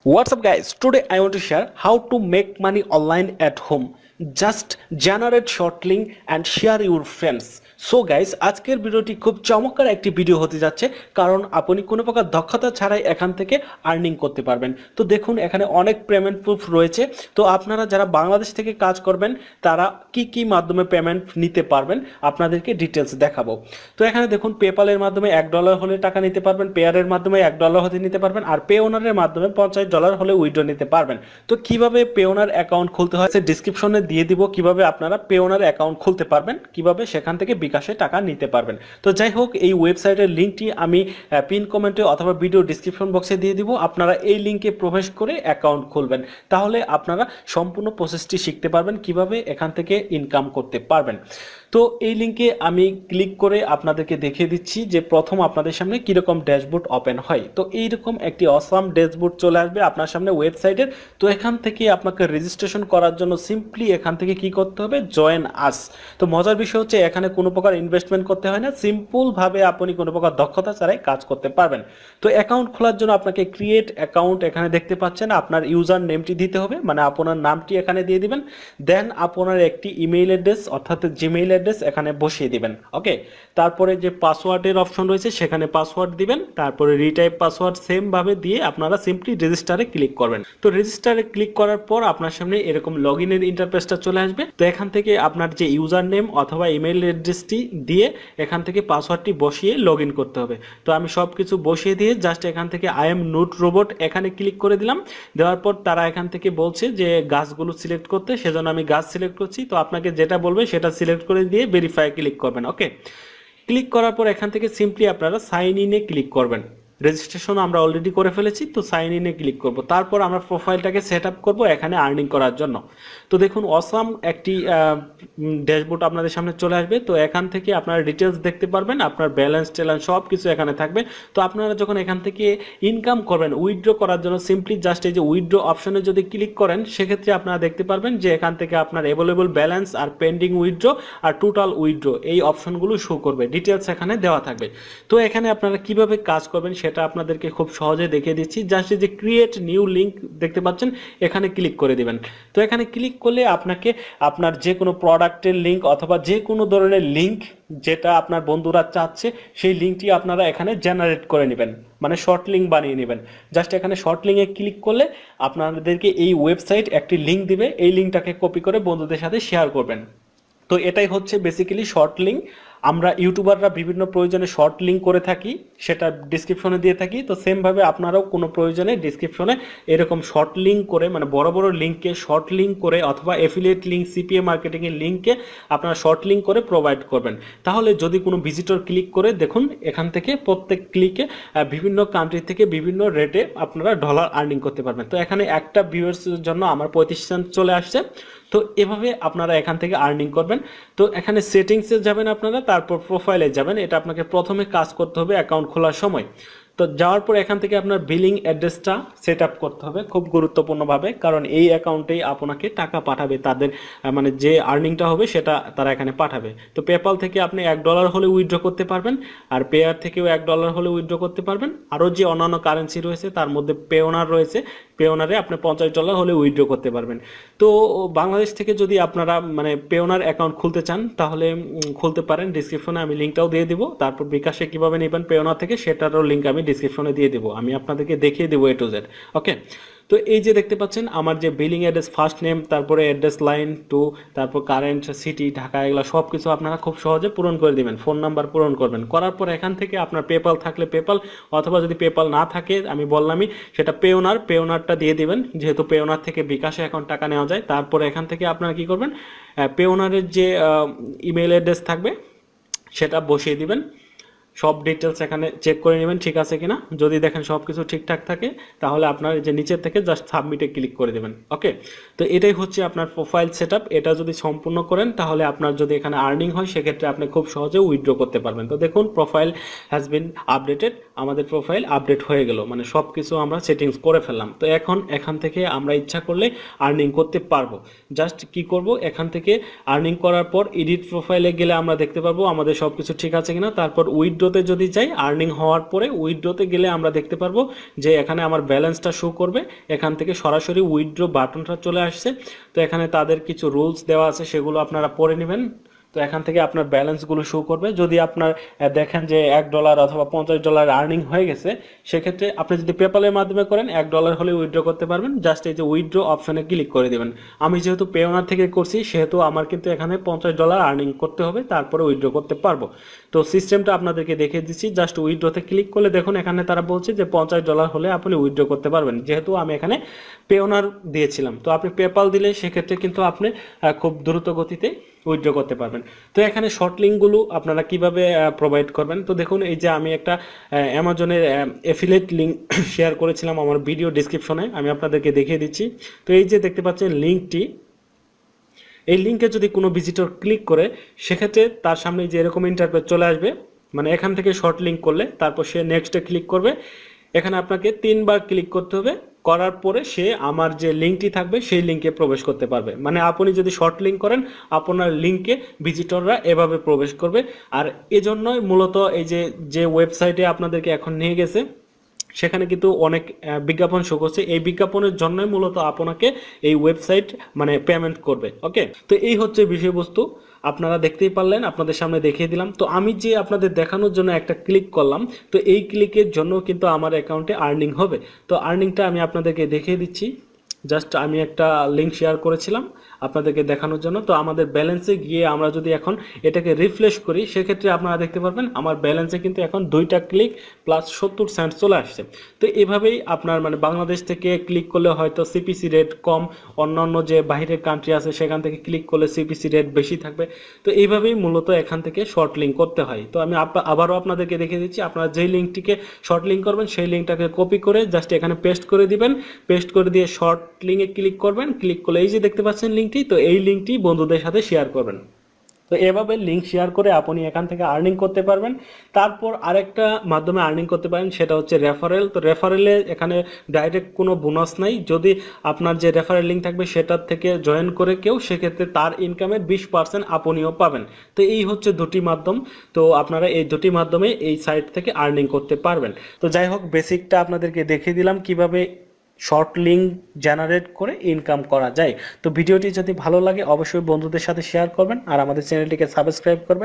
What's up guys, today I want to share how to make money online at home. Just generate short link and share your friends. So guys, আজকের ভিডিওটি খুব চমৎকার একটি video হতে যাচ্ছে, কারণ আপনি কোনো প্রকার দক্ষতা ছাড়াই এখান থেকে আর্নিং করতে পারবেন। তো দেখুন, এখানে অনেক পেমেন্ট প্রুফ রয়েছে। তো আপনারা যারা বাংলাদেশ থেকে কাজ করবেন তারা কি মাধ্যমে পেমেন্ট নিতে পারবেন আপনাদেরকে ডিটেলস দেখাবো। তো এখানে দেখুন, পেপালের মাধ্যমে $1 হলে টাকা নিতে পারবেন, পেয়ারের মাধ্যমে $1 হতে নিতে পারবেন, আর পেওনারের মাধ্যমে $50 হলে উইথড্র নিতে পারবেন। তো কিভাবে পেওনার অ্যাকাউন্ট খুলতে হয় সে ডিসক্রিপশনে দিয়ে দিব, কিভাবে আপনারা পেওনার অ্যাকাউন্ট খুলতে পারবেন, কিভাবে সেখান থেকে বিকাশে টাকা নিতে পারবেন। তো যাই হোক, এই ওয়েবসাইটের লিঙ্কটি আমি পিন কমেন্টে অথবা ভিডিও ডিসক্রিপশন বক্সে দিয়ে দিব। আপনারা এই লিঙ্কে প্রবেশ করে অ্যাকাউন্ট খুলবেন, তাহলে আপনারা সম্পূর্ণ প্রসেসটি শিখতে পারবেন কিভাবে এখান থেকে ইনকাম করতে পারবেন। তো এই লিঙ্কে আমি ক্লিক করে আপনাদেরকে দেখিয়ে দিচ্ছি যে প্রথম আপনাদের সামনে কিরকম ড্যাশবোর্ড ওপেন হয়। তো এইরকম একটি অসাম ড্যাশবোর্ড চলে আসবে আপনার সামনে ওয়েবসাইটের। তো এখান থেকে আপনাকে রেজিস্ট্রেশন করার জন্য সিম্পলি এখান থেকে কি করতে হবে, জয়েন আস। তো মজার বিষয় হচ্ছে এখানে কোনো প্রকার ইনভেস্টমেন্ট করতে হয় না, সিম্পলভাবে আপনি কোনো প্রকার দক্ষতা ছাড়াই কাজ করতে পারবেন। তো অ্যাকাউন্ট খোলার জন্য আপনাকে ক্রিয়েট অ্যাকাউন্ট এখানে দেখতে পাচ্ছেন, আপনার ইউজার নেমটি দিতে হবে, মানে আপনার নামটি এখানে দিয়ে দিবেন। দেন আপনার একটি ইমেইল অ্যাড্রেস অর্থাৎ জিমেইল অ্যাড্রেস এখানে বসিয়ে দিবেন। ওকে, তারপরে যে পাসওয়ার্ডের অপশন রয়েছে সেখানে পাসওয়ার্ড দিবেন, তারপরে রিটাইপ পাসওয়ার্ড সেম ভাবে দিয়ে আপনারা সিম্পলি রেজিস্টারে ক্লিক করবেন। তো রেজিস্টারে ক্লিক করার পর আপনার সামনে এরকম লগইনের ইন্টারফেসটা চলে আসবে। তো এখান থেকে আপনার যে ইউজার নেম অথবা ইমেইল অ্যাড্রেসটি দিয়ে এখান থেকে পাসওয়ার্ডটি বসিয়ে লগইন করতে হবে। তো আমি সব কিছু বসিয়ে দিয়ে জাস্ট এখান থেকে আই এম নোট রোবট এখানে ক্লিক করে দিলাম। দেওয়ার পর তারা এখান থেকে বলছে যে গাছগুলো সিলেক্ট করতে, সেজন্য আমি গাছ সিলেক্ট করছি। তো আপনাকে যেটা বলবে সেটা সিলেক্ট করে দিয়ে ভেরিফাই ক্লিক করবেন। ওকে, ক্লিক করার পর এখান থেকে সিম্পলি আপনারা সাইন ইনে ক্লিক করবেন। রেজিস্ট্রেশন আমরা অলরেডি করে ফেলেছি, তো সাইন ইনে ক্লিক করব। তারপর আমরা প্রোফাইলটাকে সেট আপ করবো এখানে আর্নিং করার জন্য। তো দেখুন, অসাম একটি ড্যাশবোর্ড আপনাদের সামনে চলে আসবে। তো এখান থেকে আপনারা ডিটেলস দেখতে পারবেন, আপনার ব্যালেন্স ট্যালেন্স সব কিছু এখানে থাকবে। তো আপনারা যখন এখান থেকে ইনকাম করবেন উইথড্র করার জন্য সিম্পলি জাস্ট এই যে উইথড্র অপশনে যদি ক্লিক করেন, সেক্ষেত্রে আপনারা দেখতে পারবেন যে এখান থেকে আপনার অ্যাভেলেবল ব্যালেন্স আর পেন্ডিং উইথড্র আর টোটাল উইথড্র এই অপশনগুলো শো করবে, ডিটেলস এখানে দেওয়া থাকবে। তো এখানে আপনারা কিভাবে কাজ করবেন সেটা আপনাদেরকে খুব সহজে দেখিয়ে দিচ্ছি। জাস্ট এই যে ক্রিয়েট নিউ লিঙ্ক দেখতে পাচ্ছেন, এখানে ক্লিক করে দিবেন। তো এখানে ক্লিক করলে আপনাকে আপনার যে কোনো প্রোডাক্টের লিঙ্ক অথবা যে কোনো ধরনের লিঙ্ক যেটা আপনার বন্ধুরা চাচ্ছে সেই লিঙ্কটি আপনারা এখানে জেনারেট করে নেবেন, মানে শর্ট লিঙ্ক বানিয়ে নেবেন। জাস্ট এখানে শর্ট লিঙ্কে ক্লিক করলে আপনাদেরকে এই ওয়েবসাইট একটি লিঙ্ক দিবে, এই লিঙ্কটাকে কপি করে বন্ধুদের সাথে শেয়ার করবেন। তো এটাই হচ্ছে বেসিক্যালি শর্ট লিঙ্ক। আমরা ইউটিউবাররা বিভিন্ন প্রয়োজনে শর্ট লিঙ্ক করে থাকি, সেটা ডিসক্রিপশনে দিয়ে থাকি। তো সেমভাবে আপনারাও কোনো প্রয়োজনে ডিসক্রিপশনে এরকম শর্ট লিঙ্ক করে, মানে বড় বড় লিঙ্ককে শর্ট লিঙ্ক করে অথবা এফিলিয়েট লিঙ্ক, সিপিএ মার্কেটিংয়ের লিঙ্ককে আপনারা শর্ট লিঙ্ক করে প্রোভাইড করবেন। তাহলে যদি কোনো ভিজিটর ক্লিক করে, দেখুন এখান থেকে প্রত্যেক ক্লিকে বিভিন্ন কান্ট্রি থেকে বিভিন্ন রেটে আপনারা ডলার আর্নিং করতে পারবেন। তো এখানে একটা ভিউয়ার্সের জন্য আমার 35 সেন্ট চলে আসছে। তো এভাবে আপনারা এখান থেকে আর্নিং করবেন। তো এখানে সেটিংসে যাবেন আপনারা, তারপর প্রোফাইলে যাবেন। এটা আপনাকে প্রথমে কাজ করতে হবে অ্যাকাউন্ট খোলার সময়। তো যাওয়ার পর এখান থেকে আপনার বিলিং অ্যাড্রেসটা সেট আপ করতে হবে খুব গুরুত্বপূর্ণভাবে, কারণ এই অ্যাকাউন্টেই আপনাকে টাকা পাঠাবে তাদের, মানে যে আর্নিংটা হবে সেটা তারা এখানে পাঠাবে। তো পেপাল থেকে আপনি $1 হলে উইথড্র করতে পারবেন, আর পেয়ার থেকেও $1 হলে উইথড্র করতে পারবেন। আরও যে অন্যান্য কারেন্সি রয়েছে তার মধ্যে পেওনার রয়েছে, পেওনারে আপনি $50 হলে উইথড্র করতে পারবেন। তো বাংলাদেশ থেকে যদি আপনারা মানে পেওনার অ্যাকাউন্ট খুলতে চান তাহলে খুলতে পারেন, ডিসক্রিপশনে আমি লিঙ্কটাও দিয়ে দিব। তারপর বিকাশে কিভাবে নেবেন পেওনার থেকে সেটারও লিঙ্ক আমি ডিসক্রিপশনে দিয়ে দেবো, আমি আপনাদেরকে দেখিয়ে দেবো A to Z। ওকে, তো এই যে দেখতে পাচ্ছেন আমার যে বিলিং অ্যাড্রেস, ফার্স্ট নেম, তারপরে অ্যাড্রেস লাইন টু, তারপর কারেন্ট সিটি ঢাকা, এগুলো সব কিছু আপনারা খুব সহজে পূরণ করে দিবেন। ফোন নাম্বার পূরণ করবেন, করার পর এখান থেকে আপনার পেপাল থাকলে পেপাল, অথবা যদি পেপাল না থাকে আমি বললামই সেটা পেওনারটা দিয়ে দিবেন, যেহেতু পেওনার থেকে বিকাশে এখন টাকা নেওয়া যায়। তারপরে এখান থেকে আপনারা কি করবেন, পেওনারের যে ইমেল অ্যাড্রেস থাকবে সেটা বসিয়ে দিবেন। সব ডিটেলস এখানে চেক করে নেবেন ঠিক আছে কিনা। যদি দেখেন সব কিছু ঠিকঠাক থাকে তাহলে আপনার যে নিচের থেকে জাস্ট সাবমিটে ক্লিক করে দেবেন। ওকে, তো এটাই হচ্ছে আপনার প্রোফাইল সেটআপ। এটা যদি সম্পূর্ণ করেন তাহলে আপনার যদি এখানে আর্নিং হয় সেক্ষেত্রে আপনি খুব সহজে উইথড্র করতে পারবেন। তো দেখুন, প্রোফাইল হ্যাজ বিন আপডেটেড, আমাদের প্রোফাইল আপডেট হয়ে গেল, মানে সব কিছু আমরা সেটিংস করে ফেললাম। তো এখন এখান থেকে আমরা ইচ্ছা করলে আর্নিং করতে পারবো। জাস্ট কি করব, এখান থেকে আর্নিং করার পর এডিট প্রোফাইলে গেলে আমরা দেখতে পারবো আমাদের সব কিছু ঠিক আছে কিনা। তারপর উইথড্র উইথড্রোতে যদি যাই, আর্নিং হওয়ার পরে উইথড্রোতে গেলে আমরা দেখতে পারবো যে এখানে আমার ব্যালেন্সটা শো করবে। এখান থেকে সরাসরি উইথড্রো বাটনটা চলে আসছে। তো এখানে তাদের কিছু রুলস দেওয়া আছে, সেগুলো আপনারা পড়ে নেবেন। তো এখান থেকে আপনার ব্যালেন্সগুলো শো করবে। যদি আপনার দেখেন যে $1 অথবা $50 আর্নিং হয়ে গেছে, সেক্ষেত্রে আপনি যদি পেপ্যালের মাধ্যমে করেন $1 হলে উইথড্র করতে পারবেন। জাস্ট এই যে উইথড্র অপশনে ক্লিক করে দেবেন। আমি যেহেতু পেওনার থেকে করছি, সেহেতু আমার কিন্তু এখানে $50 আর্নিং করতে হবে, তারপরে উইথড্র করতে পারবো। তো সিস্টেমটা আপনাদেরকে দেখিয়ে দিচ্ছি। জাস্ট উইথড্রতে ক্লিক করলে দেখুন এখানে তারা বলছে যে $50 হলে আপনি উইথড্র করতে পারবেন। যেহেতু আমি এখানে পেওনার দিয়েছিলাম, তো আপনি পেপ্যাল দিলে সেক্ষেত্রে কিন্তু আপনি খুব দ্রুত গতিতে উইথড্র করতে পারবেন। তো এখানে শর্ট লিঙ্কগুলো আপনারা কিভাবে প্রোভাইড করবেন, তো দেখুন এই যে আমি একটা অ্যামাজনের অ্যাফিলিয়েট লিঙ্ক শেয়ার করেছিলাম আমার ভিডিও ডিসক্রিপশনে, আমি আপনাদেরকে দেখিয়ে দিচ্ছি। তো এই যে দেখতে পাচ্ছেন লিঙ্কটি, এই লিঙ্কে যদি কোনো ভিজিটর ক্লিক করে, সেক্ষেত্রে তার সামনে যে এরকম ইন্টারফেস চলে আসবে। মানে এখান থেকে শর্ট লিঙ্ক করলে তারপর সে নেক্সটে ক্লিক করবে। এখানে আপনাকে 3বার ক্লিক করতে হবে। করার পরে সে আমার যে লিঙ্কটি থাকবে সেই লিঙ্কে প্রবেশ করতে পারবে। মানে আপনি যদি শর্ট লিঙ্ক করেন, আপনার লিঙ্কে ভিজিটররা এভাবে প্রবেশ করবে। আর এজন্যই মূলত এই যে ওয়েবসাইটে আপনাদেরকে এখন নিয়ে গেছে, সেখানে কিন্তু অনেক বিজ্ঞাপন শো করছে। এই বিজ্ঞাপনের জন্যই মূলত আপনাকে এই ওয়েবসাইট মানে পেমেন্ট করবে। ওকে, তো এই হচ্ছে বিষয়বস্তু। আপনারা দেখতেই পারলেন, আপনাদের সামনে দেখিয়ে দিলাম। তো আমি যে আপনাদের দেখানোর জন্য একটা ক্লিক করলাম, তো এই ক্লিকের জন্য কিন্তু আমার অ্যাকাউন্টে আর্নিং হবে। তো আর্নিংটা আমি আপনাদেরকে দেখিয়ে দিচ্ছি। জাস্ট আমি একটা লিঙ্ক শেয়ার করেছিলাম আপনাদেরকে দেখানোর জন্য। তো আমাদের ব্যালেন্সে গিয়ে আমরা যদি এখন এটাকে রিফ্রেশ করি, সেক্ষেত্রে আপনারা দেখতে পারবেন আমার ব্যালেন্সে কিন্তু এখন 2টা ক্লিক প্লাস 70 সেন্ট চলে আসছে। তো এভাবেই আপনার মানে বাংলাদেশ থেকে ক্লিক করলে হয়তো সিপিসি রেট কম, অন্যান্য যে বাইরের কান্ট্রি আছে সেখান থেকে ক্লিক করলে সিপিসি রেট বেশি থাকবে। তো এইভাবেই মূলত এখান থেকে শর্ট লিঙ্ক করতে হয়। তো আমি আবারও আপনাদেরকে দেখিয়ে দিচ্ছি। আপনারা যেই লিঙ্কটিকে শর্ট লিঙ্ক করবেন, সেই লিঙ্কটাকে কপি করে জাস্ট এখানে পেস্ট করে দিবেন। পেস্ট করে দিয়ে শর্ট লিঙ্কে ক্লিক করবেন। ক্লিক করলে এই যে দেখতে পাচ্ছেন লিঙ্কটি, তো এই লিঙ্কটি বন্ধুদের সাথে শেয়ার করবেন। তো এভাবে লিঙ্ক শেয়ার করে আপনি এখান থেকে আর্নিং করতে পারবেন। তারপর আরেকটা মাধ্যমে আর্নিং করতে পারেন, সেটা হচ্ছে রেফারেল। তো রেফারেলে এখানে ডাইরেক্ট কোনো বোনাস নাই। যদি আপনার যে রেফারেল লিঙ্ক থাকবে সেটার থেকে জয়েন করে কেউ, সেক্ষেত্রে তার ইনকামের 20% আপনিও পাবেন। তো এই হচ্ছে দুটি মাধ্যম। তো আপনারা এই দুটি মাধ্যমে এই সাইট থেকে আর্নিং করতে পারবেন। তো যাই হোক, বেসিকটা আপনাদেরকে দেখিয়ে দিলাম কিভাবে শর্ট লিঙ্ক জেনারেট করে ইনকাম করা যায়। তো ভিডিওটি যদি ভালো লাগে অবশ্যই বন্ধুদের সাথে শেয়ার করবেন আর আমাদের চ্যানেলটিকে সাবস্ক্রাইব করবেন।